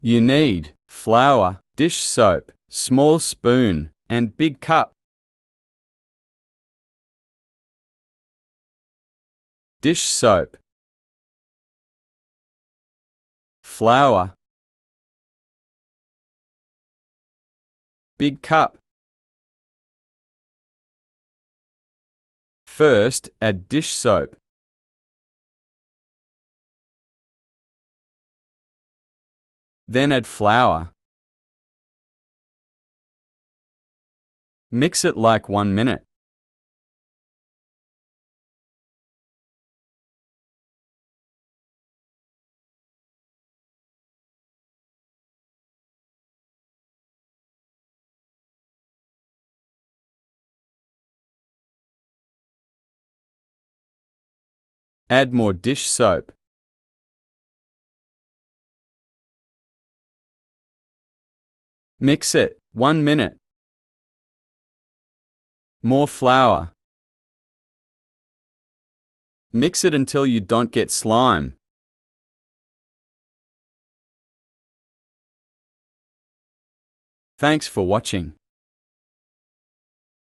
You need flour, dish soap, small spoon, and big cup. Dish soap, flour, big cup. First, add dish soap. Then add flour. Mix it like 1 minute. Add more dish soap. Mix it 1 minute. More flour. Mix it until you don't get slime. Thanks for watching.